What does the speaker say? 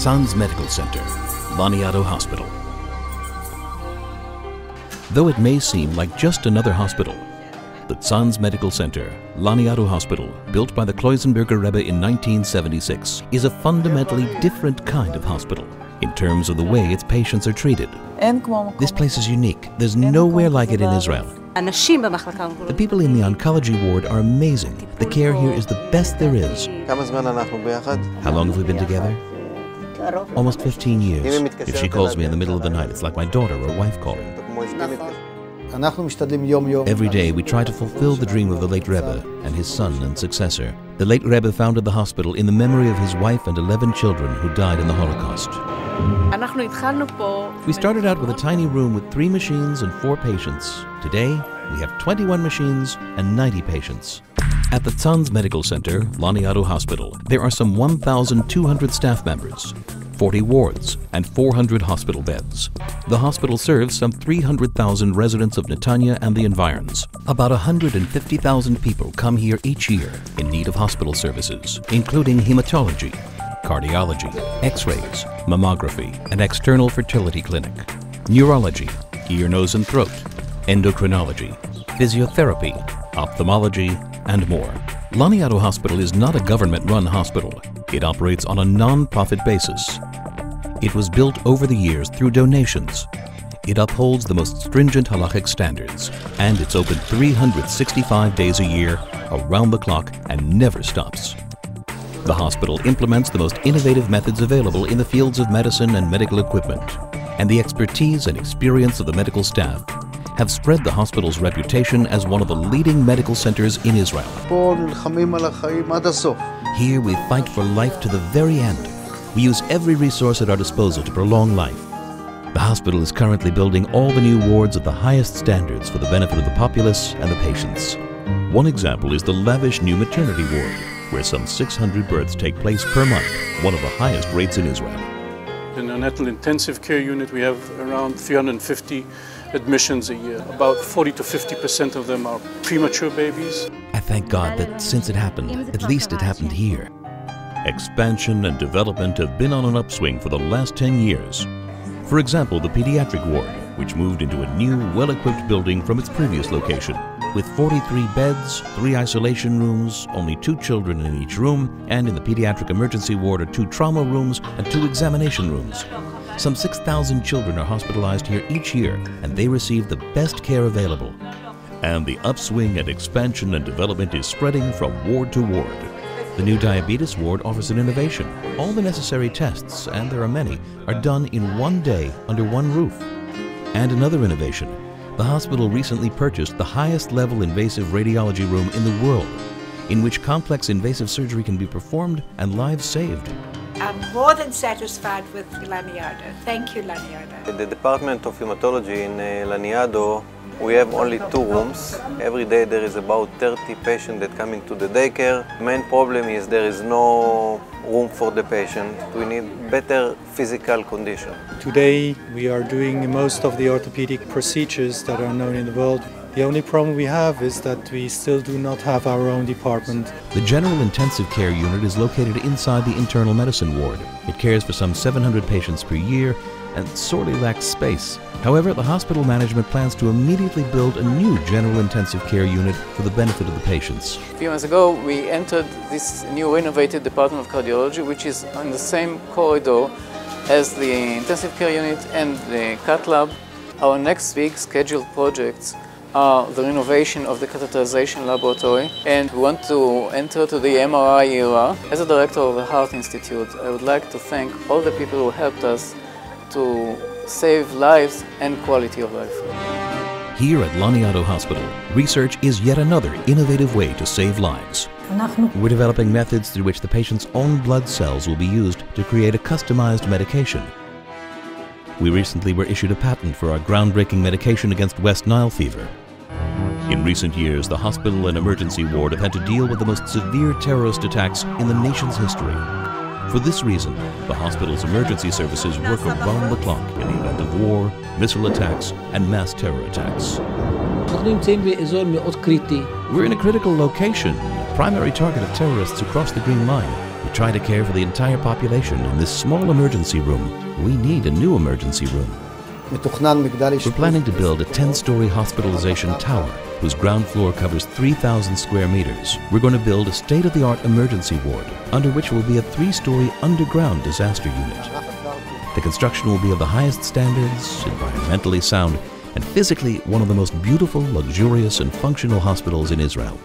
Tzan's Medical Center, Laniado Hospital. Though it may seem like just another hospital, the Tzan's Medical Center, Laniado Hospital, built by the Kloisenberger Rebbe in 1976, is a fundamentally different kind of hospital in terms of the way its patients are treated. This place is unique. There's nowhere like it in Israel. The people in the oncology ward are amazing. The care here is the best there is. How long have we been together? Almost 15 years. If she calls me in the middle of the night, it's like my daughter or wife calling. Every day we try to fulfill the dream of the late Rebbe and his son and successor. The late Rebbe founded the hospital in the memory of his wife and 11 children who died in the Holocaust. We started out with a tiny room with 3 machines and 4 patients. Today, we have 21 machines and 90 patients. At the Tzan's Medical Center, Laniado Hospital, there are some 1,200 staff members, 40 wards, and 400 hospital beds. The hospital serves some 300,000 residents of Netanya and the environs. About 150,000 people come here each year in need of hospital services, including hematology, cardiology, x-rays, mammography, an external fertility clinic, neurology, ear, nose and throat, endocrinology, physiotherapy, ophthalmology, and more. Laniado Hospital is not a government-run hospital. It operates on a non-profit basis. It was built over the years through donations. It upholds the most stringent halachic standards, and it's open 365 days a year, around the clock, and never stops. The hospital implements the most innovative methods available in the fields of medicine and medical equipment, and the expertise and experience of the medical staff have spread the hospital's reputation as one of the leading medical centers in Israel. Here we fight for life to the very end. We use every resource at our disposal to prolong life. The hospital is currently building all the new wards at the highest standards for the benefit of the populace and the patients. One example is the lavish new maternity ward, where some 600 births take place per month, one of the highest rates in Israel. In our neonatal intensive care unit, we have around 350 admissions a year. About 40 to 50% of them are premature babies. I thank God that since it happened, at least it happened here. Expansion and development have been on an upswing for the last 10 years. For example, the pediatric ward, which moved into a new, well-equipped building from its previous location, with 43 beds, 3 isolation rooms, only 2 children in each room, and in the pediatric emergency ward are 2 trauma rooms and 2 examination rooms. Some 6,000 children are hospitalized here each year, and they receive the best care available. And the upswing and expansion and development is spreading from ward to ward. The new diabetes ward offers an innovation. All the necessary tests, and there are many, are done in one day under one roof. And another innovation. The hospital recently purchased the highest level invasive radiology room in the world, in which complex invasive surgery can be performed and lives saved. I'm more than satisfied with Laniado. Thank you, Laniado. In the Department of Hematology in Laniado, we have only 2 rooms. Every day there is about 30 patients that come into the daycare. Main problem is there is no room for the patient. We need better physical condition. Today we are doing most of the orthopedic procedures that are known in the world. The only problem we have is that we still do not have our own department. The General Intensive Care Unit is located inside the Internal Medicine Ward. It cares for some 700 patients per year and sorely lacks space. However, the hospital management plans to immediately build a new General Intensive Care Unit for the benefit of the patients. A few months ago, we entered this new renovated Department of Cardiology, which is on the same corridor as the Intensive Care Unit and the Cath Lab. Our next big scheduled projects are the renovation of the catheterization laboratory, and we want to enter to the MRI era. As a director of the Heart Institute, I would like to thank all the people who helped us to save lives and quality of life. Here at Laniado Hospital, research is yet another innovative way to save lives. We're developing methods through which the patient's own blood cells will be used to create a customized medication. We recently were issued a patent for our groundbreaking medication against West Nile fever. In recent years, the hospital and emergency ward have had to deal with the most severe terrorist attacks in the nation's history. For this reason, the hospital's emergency services work around the clock in the event of war, missile attacks, and mass terror attacks. We're in a critical location, a primary target of terrorists who cross the Green Line, who try to care for the entire population in this small emergency room, we need a new emergency room. We're planning to build a 10-story hospitalization tower whose ground floor covers 3,000 square meters. We're going to build a state-of-the-art emergency ward under which will be a 3-story underground disaster unit. The construction will be of the highest standards, environmentally sound, and physically one of the most beautiful, luxurious, and functional hospitals in Israel.